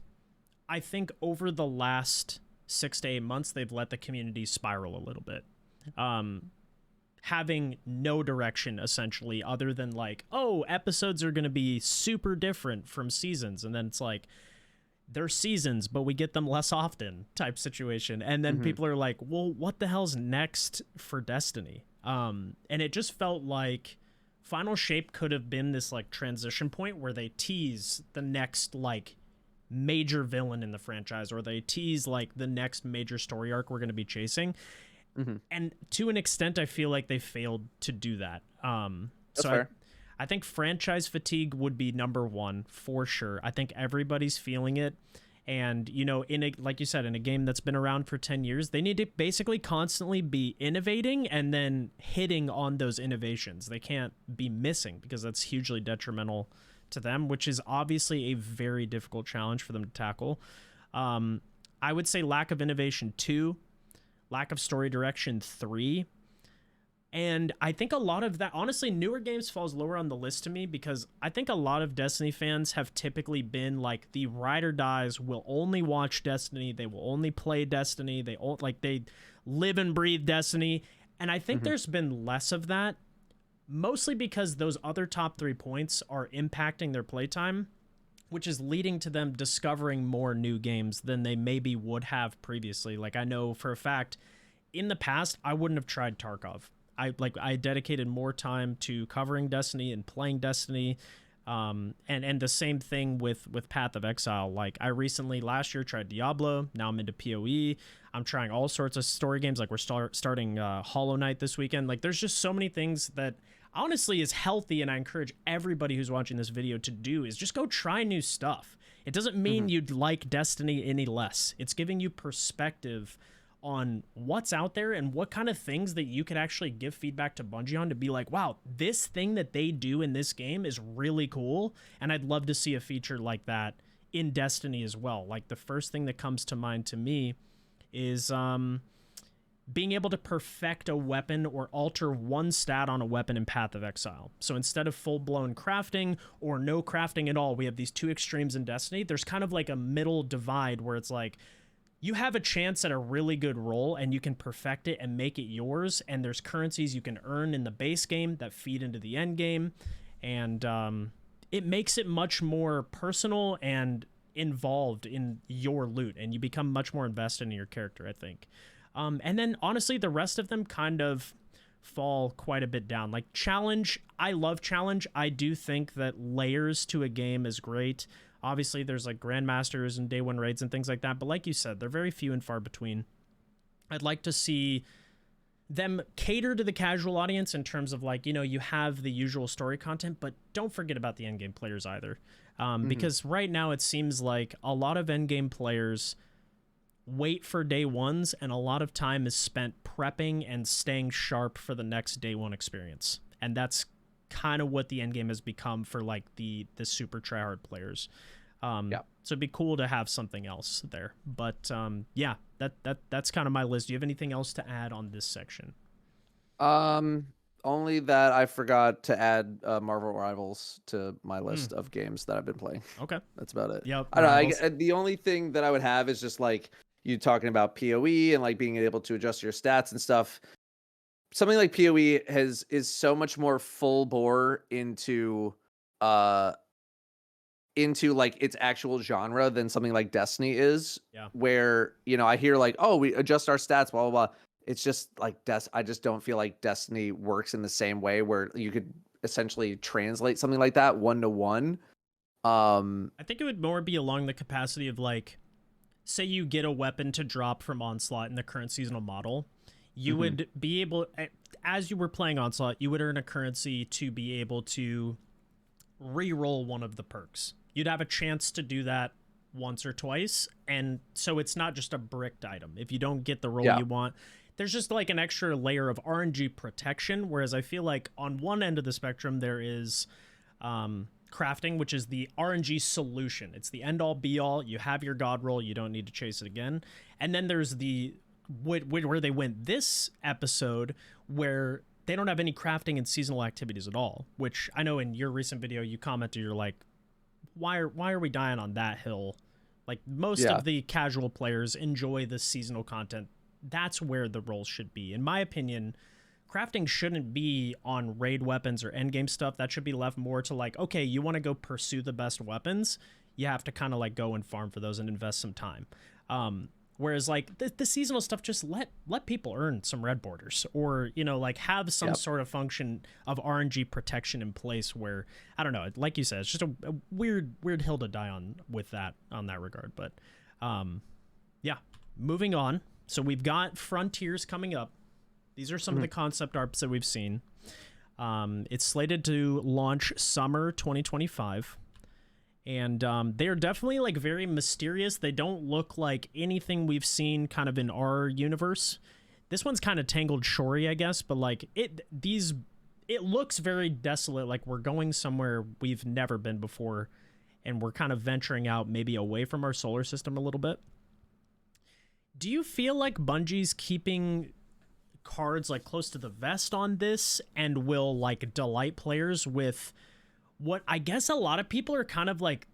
I think over the last 6 to 8 months, they've let the community spiral a little bit. Having no direction, essentially, other than like, oh, episodes are going to be super different from seasons. And then it's like, they're seasons, but we get them less often type situation. And then people are like, well, what the hell's next for Destiny? And it just felt like Final Shape could have been this like transition point where they tease the next like major villain in the franchise, or they tease like the next major story arc we're going to be chasing. And to an extent, I feel like they failed to do that. That's so fair. I think franchise fatigue would be number one for sure. I think everybody's feeling it. And, like you said, in a game that's been around for 10 years, they need to basically constantly be innovating and then hitting on those innovations. They can't be missing, because that's hugely detrimental to them, which is obviously a very difficult challenge for them to tackle. I would say lack of innovation 2, lack of story direction 3. And I think a lot of that, honestly, newer games falls lower on the list to me because I think a lot of Destiny fans have typically been like the ride or dies will only watch Destiny, they will only play Destiny, they live and breathe Destiny. And I think Mhm. there's been less of that, mostly because those other top 3 points are impacting their playtime, which is leading to them discovering more new games than they maybe would have previously. Like I know for a fact in the past, I wouldn't have tried Tarkov. I dedicated more time to covering Destiny and playing Destiny. And the same thing with Path of Exile. Like I recently last year tried Diablo. Now I'm into PoE. I'm trying all sorts of story games. Like we're starting Hollow Knight this weekend. Like there's just so many things that honestly is healthy, and I encourage everybody who's watching this video to do is just go try new stuff. It doesn't mean Mhm. you'd like Destiny any less. It's giving you perspective on what's out there and what kind of things that you could actually give feedback to Bungie on to be like, wow, this thing that they do in this game is really cool. And I'd love to see a feature like that in Destiny as well. Like the first thing that comes to mind to me is being able to perfect a weapon or alter one stat on a weapon in Path of Exile. So instead of full-blown crafting or no crafting at all, we have these two extremes in Destiny. There's kind of like a middle divide where it's like, you have a chance at a really good role and you can perfect it and make it yours. And there's currencies you can earn in the base game that feed into the end game. And it makes it much more personal and involved in your loot. And you become much more invested in your character, I think. And then honestly, the rest of them kind of fall quite a bit down. Like Challenge, I love Challenge. I do think that layers to a game is great. Obviously, there's like Grandmasters and day one raids and things like that. But like you said, they're very few and far between. I'd like to see them cater to the casual audience in terms of like, you have the usual story content, but don't forget about the endgame players either. Mhm. Because right now it seems like a lot of endgame players wait for day ones, and a lot of time is spent prepping and staying sharp for the next day one experience. And that's kind of what the end game has become for like the super tryhard players. Yeah. So it'd be cool to have something else there. But yeah, that's kind of my list. Do you have anything else to add on this section? Um, Only that I forgot to add Marvel Rivals to my Mm, list of games that I've been playing. okay. That's about it. Yep. I don't know. Rivals. The only thing that I would have is just like you talking about PoE and like being able to adjust your stats and stuff. Something like PoE is so much more full bore uh into like its actual genre than something like Destiny is, Yeah. where I hear like, oh, we adjust our stats, blah blah blah. It's just like I just don't feel like Destiny works in the same way where you could essentially translate something like that one to one. I think it would more be along the capacity of like, say you get a weapon to drop from Onslaught in the current seasonal model, you Mhm. would be able, as you were playing Onslaught, you would earn a currency to be able to re-roll one of the perks. You'd have a chance to do that once or twice, and so it's not just a bricked item. If you don't get the roll Yeah. you want, there's just like an extra layer of RNG protection, whereas I feel like on one end of the spectrum there is crafting, which is the RNG solution. It's the end all be all. You have your god roll, you don't need to chase it again. And then there's the where they went this episode, where they don't have any crafting and seasonal activities at all. Which I know in your recent video you commented, you're like, why are we dying on that hill? Like most Yeah. of the casual players enjoy the seasonal content. That's where the roles should be, in my opinion. Crafting shouldn't be on raid weapons or endgame stuff. That should be left more to like, okay, you want to go pursue the best weapons, you have to kind of like go and farm for those and invest some time. Whereas like the seasonal stuff, just let people earn some red borders, or like have some Yep. sort of function of RNG protection in place where, I don't know, like you said, it's just a weird hill to die on that regard. But yeah, moving on. So we've got Frontiers coming up. These are some of Mhm. the concept arts that we've seen. It's slated to launch summer 2025. And they are definitely like very mysterious. They don't look like anything we've seen kind of in our universe. This one's kind of Tangled Shory, I guess, but like it looks very desolate, like we're going somewhere we've never been before, and we're kind of venturing out maybe away from our solar system a little bit. Do you feel like Bungie's keeping cards like close to the vest on this and will like delight players with what I guess a lot of people are kind of like.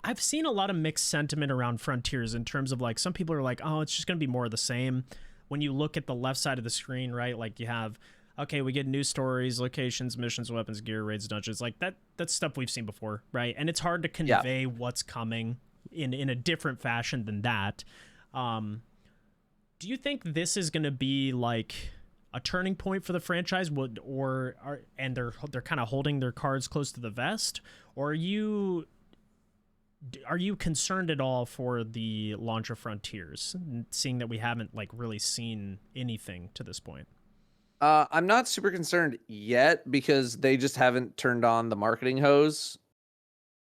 I've seen a lot of mixed sentiment around Frontiers in terms of like some people are like, oh, it's just going to be more of the same. When you look at the left side of the screen, right, like you have, okay, we get new stories, locations, missions, weapons, gear, raids, dungeons, like that's stuff we've seen before, right? And it's hard to convey what's coming in a different fashion than that. Do you think this is going to be like a turning point for the franchise, and they're kind of holding their cards close to the vest, or are you concerned at all for the launch of Frontiers, seeing that we haven't like really seen anything to this point? I'm not super concerned yet because they just haven't turned on the marketing hose.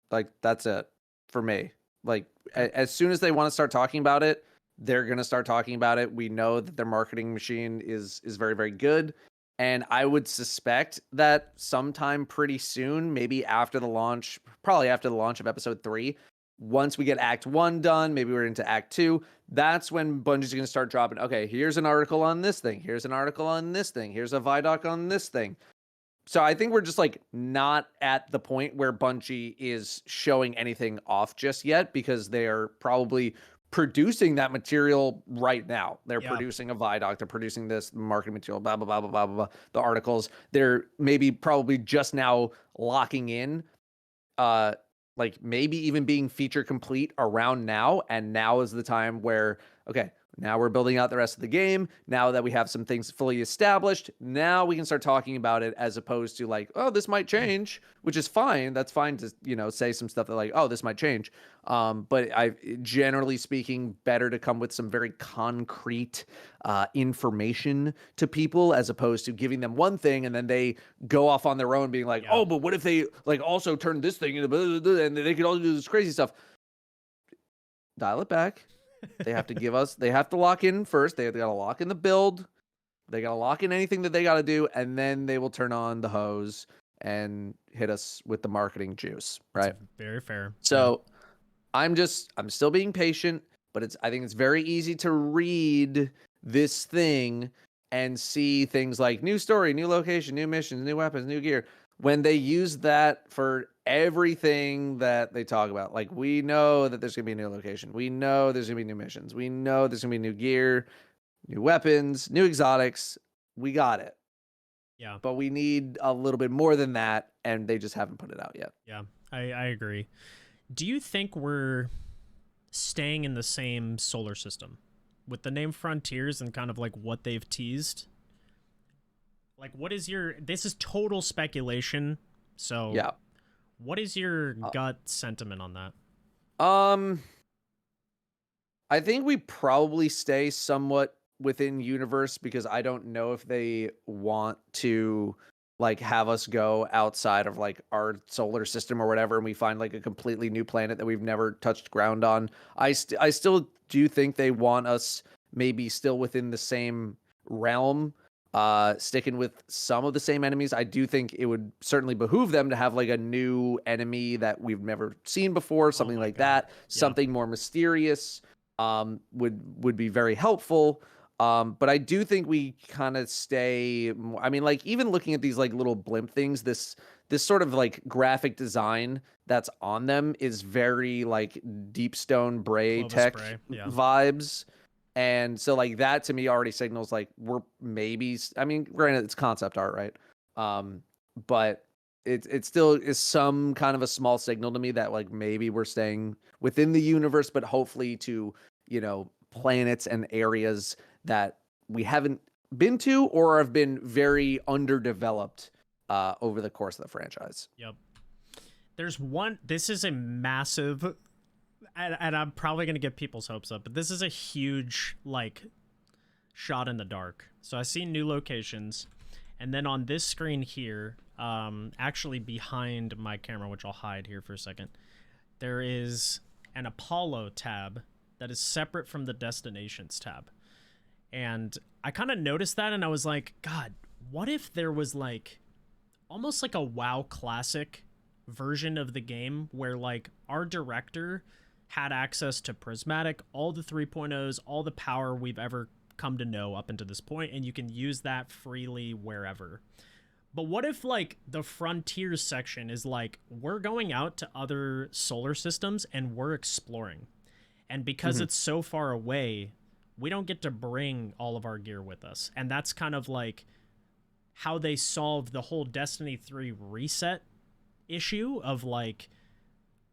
Like that's it for me. Like as soon as they want to start talking about it, they're going to start talking about it. We know that their marketing machine is very, very good. And I would suspect that sometime pretty soon, maybe after the launch, probably after the launch of episode 3, once we get Act 1 done, maybe we're into Act 2, that's when Bungie's going to start dropping, okay, here's an article on this thing, here's an article on this thing, here's a Vidoc on this thing. So I think we're just like not at the point where Bungie is showing anything off just yet because they are probably producing that material right now. They're producing a Vidoc, they're producing this marketing material, blah, blah, blah, blah, blah, blah, the articles. They're maybe probably just now locking in, like maybe even being feature complete around now. And now is the time where, okay, now we're building out the rest of the game. Now that we have some things fully established, now we can start talking about it as opposed to like, oh, this might change, which is fine. That's fine to, say some stuff that like, oh, this might change. But generally speaking, better to come with some very concrete information to people as opposed to giving them one thing and then they go off on their own being like, oh, but what if they like also turn this thing into blah, blah, blah, and they could all do this crazy stuff. Dial it back. They have to they have to lock in first. They got to lock in the build. They got to lock in anything that they got to do. And then they will turn on the hose and hit us with the marketing juice. Right. That's very fair. So I'm still being patient, but I think it's very easy to read this thing and see things like new story, new location, new missions, new weapons, new gear. When they use that for everything that they talk about, like we know that there's going to be a new location. We know there's going to be new missions. We know there's going to be new gear, new weapons, new exotics. We got it. Yeah. But we need a little bit more than that, and they just haven't put it out yet. Yeah, I agree. Do you think we're staying in the same solar system with the name Frontiers and kind of like what they've teased? Like, this is total speculation. So yeah, what is your gut sentiment on that? I think we probably stay somewhat within universe because I don't know if they want to like have us go outside of like our solar system or whatever and we find like a completely new planet that we've never touched ground on. I still do think they want us maybe still within the same realm, sticking with some of the same enemies. I do think it would certainly behoove them to have like a new enemy that we've never seen before, something like that, something more mysterious, would be very helpful. But I do think we kind of stay, I mean, like even looking at these like little blimp things, this sort of like graphic design that's on them is very like Deep Stone Bray tech vibes. And so like that to me already signals like we're maybe, I mean, granted it's concept art, right? But it still is some kind of a small signal to me that like maybe we're staying within the universe, but hopefully to, planets and areas that we haven't been to or have been very underdeveloped over the course of the franchise. Yep. This is a massive, and I'm probably going to get people's hopes up, but this is a huge, like, shot in the dark. So I see new locations, and then on this screen here, actually behind my camera, which I'll hide here for a second, there is an Apollo tab that is separate from the Destinations tab. And I kind of noticed that, and I was like, God, what if there was, like, almost like a WoW Classic version of the game where, like, our director had access to Prismatic, all the 3.0s, all the power we've ever come to know up until this point, and you can use that freely wherever. But what if like the frontiers section is like, we're going out to other solar systems and we're exploring, and because it's so far away, we don't get to bring all of our gear with us. And that's kind of like how they solved the whole Destiny 3 reset issue of like,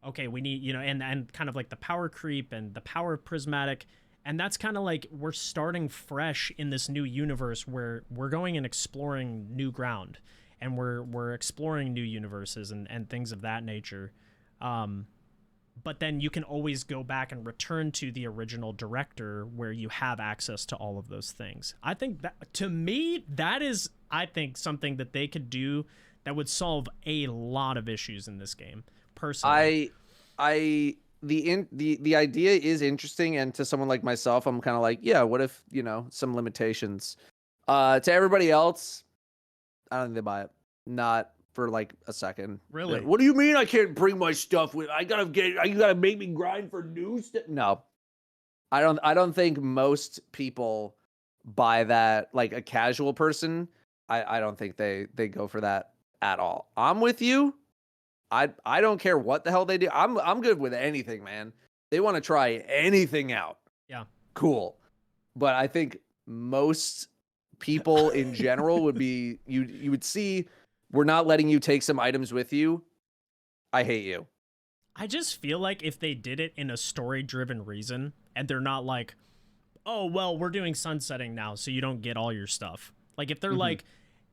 okay, we need, you know, and kind of like the power creep and the power of prismatic. And that's kind of like, we're starting fresh in this new universe where we're going and exploring new ground, and we're exploring new universes and things of that nature. But then you can always go back and return to the original director where you have access to all of those things. I think that, to me, that is, I think, something that they could do that would solve a lot of issues in this game, personally. The idea is interesting, and to someone like myself, I'm kind of like, yeah, what if, you know, some limitations. To everybody else, I don't think they buy it. Not for like a second. Really? What do you mean I can't bring my stuff with? You gotta make me grind for new stuff. No, I don't think most people buy that. Like a casual person, I don't think they go for that at all. I'm with you. I don't care what the hell they do. I'm good with anything, man. They want to try anything out. Yeah. Cool. But I think most people in general would be, you would see, we're not letting you take some items with you. I hate you. I just feel like if they did it in a story-driven reason, and they're not like, oh, well, we're doing sunsetting now, so you don't get all your stuff. Like, if they're like,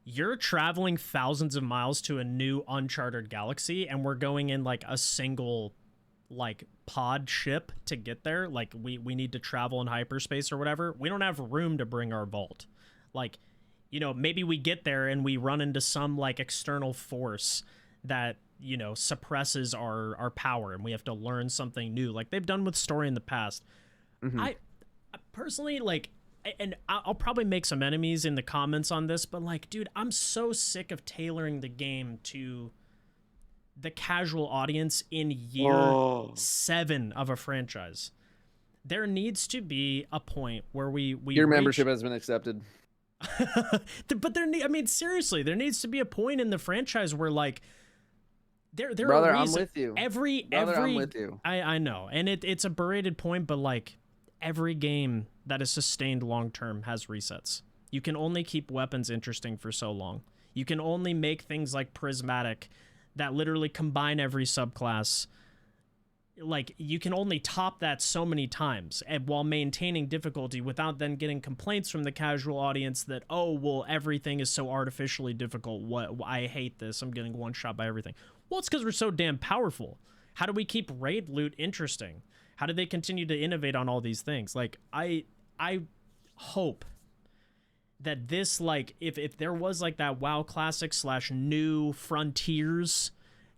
you're traveling thousands of miles to a new uncharted galaxy, and we're going in like a single like pod ship to get there, like we need to travel in hyperspace or whatever, we don't have room to bring our vault. Like, you know, maybe we get there and we run into some like external force that, you know, suppresses our power, and we have to learn something new, like they've done with story in the past. I personally, like, and I'll probably make some enemies in the comments on this, but like, dude, I'm so sick of tailoring the game to the casual audience in year 7 of a franchise. There needs to be a point where we your membership has been accepted. But I mean, seriously, there needs to be a point in the franchise where like there Brother, are reasons. I'm with you. I'm with you. I know, and it's a berated point, but like every game that is sustained long term has resets. You can only keep weapons interesting for so long. You can only make things like prismatic that literally combine every subclass. Like, you can only top that so many times, and while maintaining difficulty without then getting complaints from the casual audience that, oh, well, everything is so artificially difficult. What? I hate this. I'm getting one shot by everything. Well, it's because we're so damn powerful. How do we keep raid loot interesting? How do they continue to innovate on all these things? Like, I hope that this, like, if there was like that WoW Classic / New Frontiers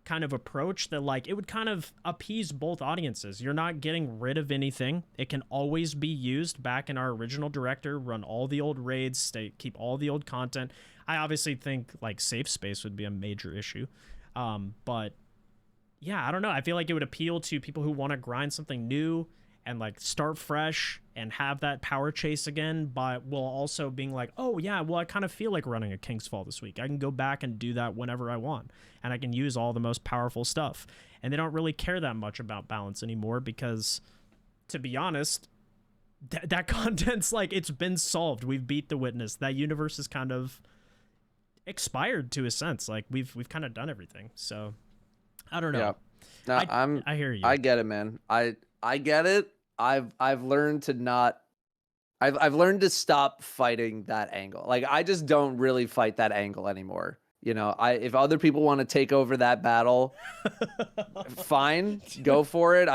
kind of approach, that like it would kind of appease both audiences. You're not getting rid of anything. It can always be used back in our original director, run all the old raids, keep all the old content. I obviously think like safe space would be a major issue. But yeah, I don't know. I feel like it would appeal to people who want to grind something new and like start fresh and have that power chase again, but while also being like, oh yeah, well, I kind of feel like running a King's Fall this week. I can go back and do that whenever I want, and I can use all the most powerful stuff. And they don't really care that much about balance anymore because, to be honest, that content's like, it's been solved. We've beat the witness. That universe is kind of expired to a sense. Like we've kind of done everything. So I don't know. Yeah. No, I hear you. I get it, man. I get it. I've learned to not. I've learned to stop fighting that angle. Like, I just don't really fight that angle anymore. You know, if other people want to take over that battle, fine, go for it.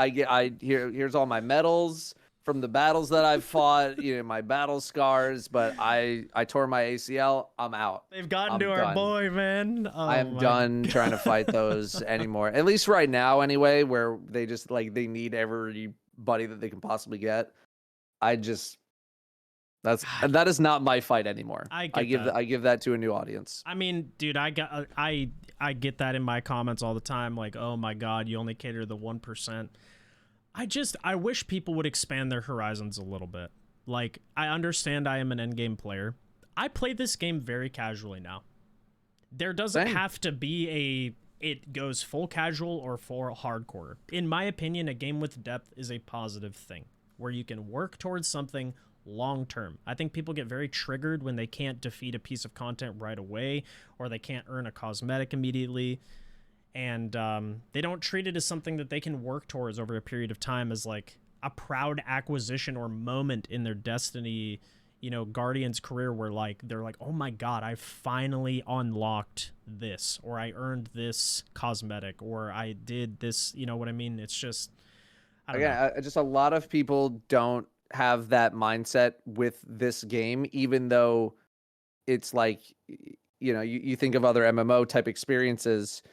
Here's all my medals from the battles that I've fought, you know, my battle scars, but I tore my ACL. I'm out. They've gotten to our boy, man. Oh, I am done trying to fight those anymore. At least right now, anyway, where they just like, they need everybody that they can possibly get. That is not my fight anymore. I give that to a new audience. I mean, dude, I get that in my comments all the time. Like, oh my God, you only cater to the 1%. I wish people would expand their horizons a little bit. Like, I understand I am an endgame player. I play this game very casually now. There doesn't Same. have to be it goes full casual or full hardcore. In my opinion, a game with depth is a positive thing where you can work towards something long term. I think people get very triggered when they can't defeat a piece of content right away, or they can't earn a cosmetic immediately, and they don't treat it as something that they can work towards over a period of time as like a proud acquisition or moment in their Destiny, Guardian's career, where like they're like, oh my god, I finally unlocked this, or I earned this cosmetic, or I did this. You know what I mean? It's just, I don't know. Just a lot of people don't have that mindset with this game, even though it's like, you think of other MMO type experiences.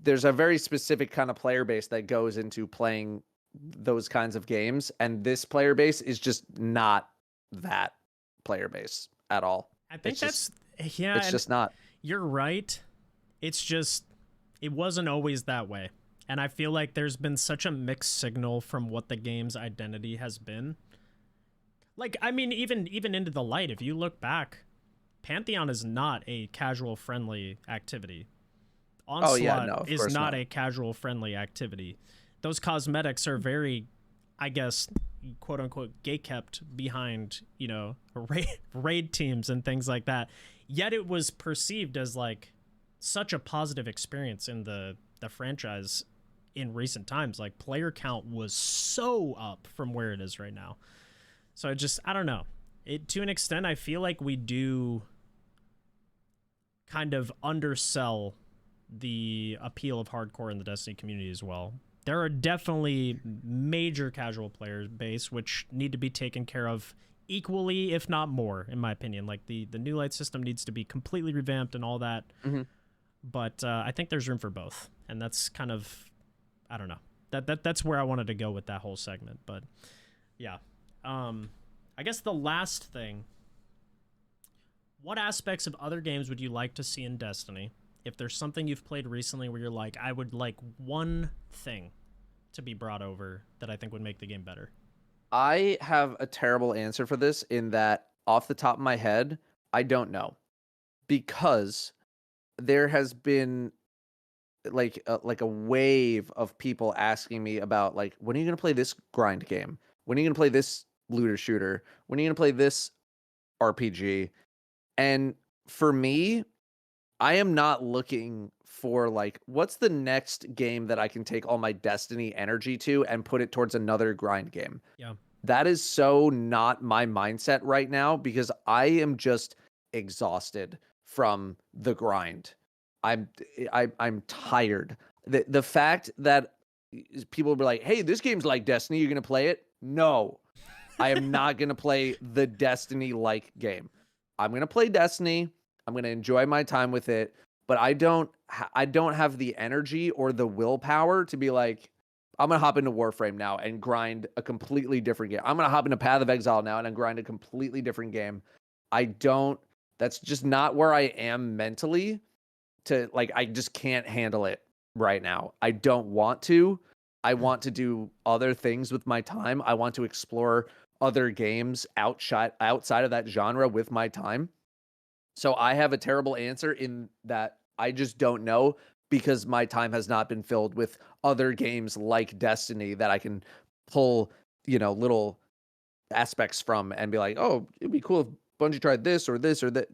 There's a very specific kind of player base that goes into playing those kinds of games, and this player base is just not that player base at all. I think it's it's just not. You're right. It's just, it wasn't always that way. And I feel like there's been such a mixed signal from what the game's identity has been. Like, I mean, even into the light, if you look back, Pantheon is not a casual friendly activity. Onslaught is not a casual friendly activity. Those cosmetics are very, I guess, quote unquote, gatekept behind, raid teams and things like that. Yet it was perceived as like such a positive experience in the franchise in recent times. Like, player count was so up from where it is right now. So I don't know. To an extent, I feel like we do kind of undersell the appeal of hardcore in the Destiny community as well. There are definitely major casual player base which need to be taken care of equally, if not more, in my opinion. Like, the new light system needs to be completely revamped and all that. Mm-hmm. But I think there's room for both, and that's kind of, I don't know. That's where I wanted to go with that whole segment. But yeah, I guess the last thing. What aspects of other games would you like to see in Destiny? If there's something you've played recently where you're like, I would like one thing to be brought over that I think would make the game better. I have a terrible answer for this, in that off the top of my head, I don't know, because there has been like a wave of people asking me about, like, when are you going to play this grind game? When are you going to play this looter shooter? When are you going to play this RPG? And for me, I am not looking for, like, what's the next game that I can take all my Destiny energy to and put it towards another grind game. Yeah. That is so not my mindset right now, because I am just exhausted from the grind. I'm tired. The fact that people be like, "Hey, this game's like Destiny, you're going to play it?" No. I am not going to play the Destiny-like game. I'm going to play Destiny. I'm going to enjoy my time with it, but I don't have the energy or the willpower to be like, I'm going to hop into Warframe now and grind a completely different game. I'm going to hop into Path of Exile now and grind a completely different game. That's just not where I am mentally. I just can't handle it right now. I don't want to. I want to do other things with my time. I want to explore other games outside of that genre with my time. So I have a terrible answer in that I just don't know, because my time has not been filled with other games like Destiny that I can pull, little aspects from and be like, oh, it'd be cool if Bungie tried this or that.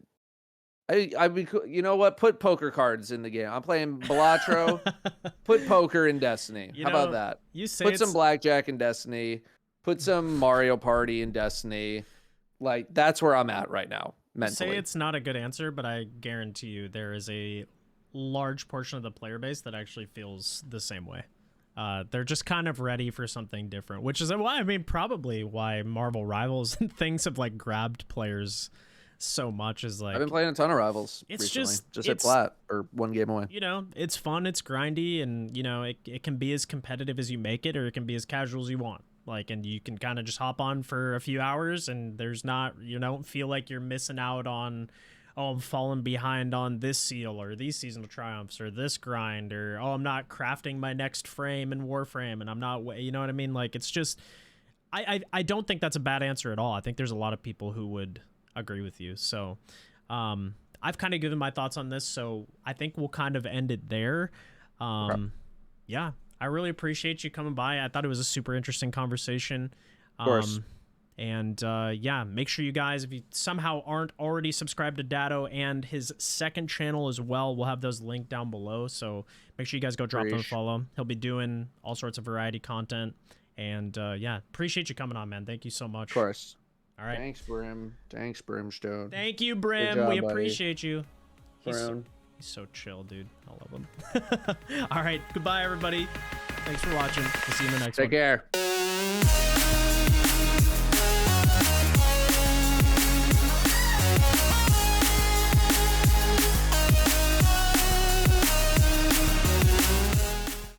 I'd be cool. You know what? Put poker cards in the game. I'm playing Balatro. Put poker in Destiny. How about that? You say put some blackjack in Destiny. Put some Mario Party in Destiny. Like, that's where I'm at right now mentally. Say it's not a good answer, but I guarantee you there is a large portion of the player base that actually feels the same way. They're just kind of ready for something different, which is why, probably why Marvel Rivals and things have like grabbed players so much. Is like, I've been playing a ton of Rivals recently. Just hit flat or one game away. It's fun, it's grindy, and it can be as competitive as you make it, or it can be as casual as you want. Like, and you can kind of just hop on for a few hours, and you don't feel like you're missing out on, oh, I'm falling behind on this seal or these seasonal triumphs or this grind, or, oh, I'm not crafting my next frame in Warframe and I'm not, you know what I mean? Like, it's just, I don't think that's a bad answer at all. I think there's a lot of people who would agree with you. So I've kind of given my thoughts on this, so I think we'll kind of end it there. Yeah, I really appreciate you coming by. I thought it was a super interesting conversation. Of course. And yeah, make sure you guys, if you somehow aren't already subscribed to Datto and his second channel as well, we'll have those linked down below. So make sure you guys go drop them a follow. He'll be doing all sorts of variety content. And yeah, appreciate you coming on, man. Thank you so much. Of course. All right. Thanks, Brim. Thanks, Brimstone. Thank you, Brim. Job, we buddy. appreciate you. He's so chill, dude. I love him. All right. Goodbye, everybody. Thanks for watching. We'll see you in the next one. Take care.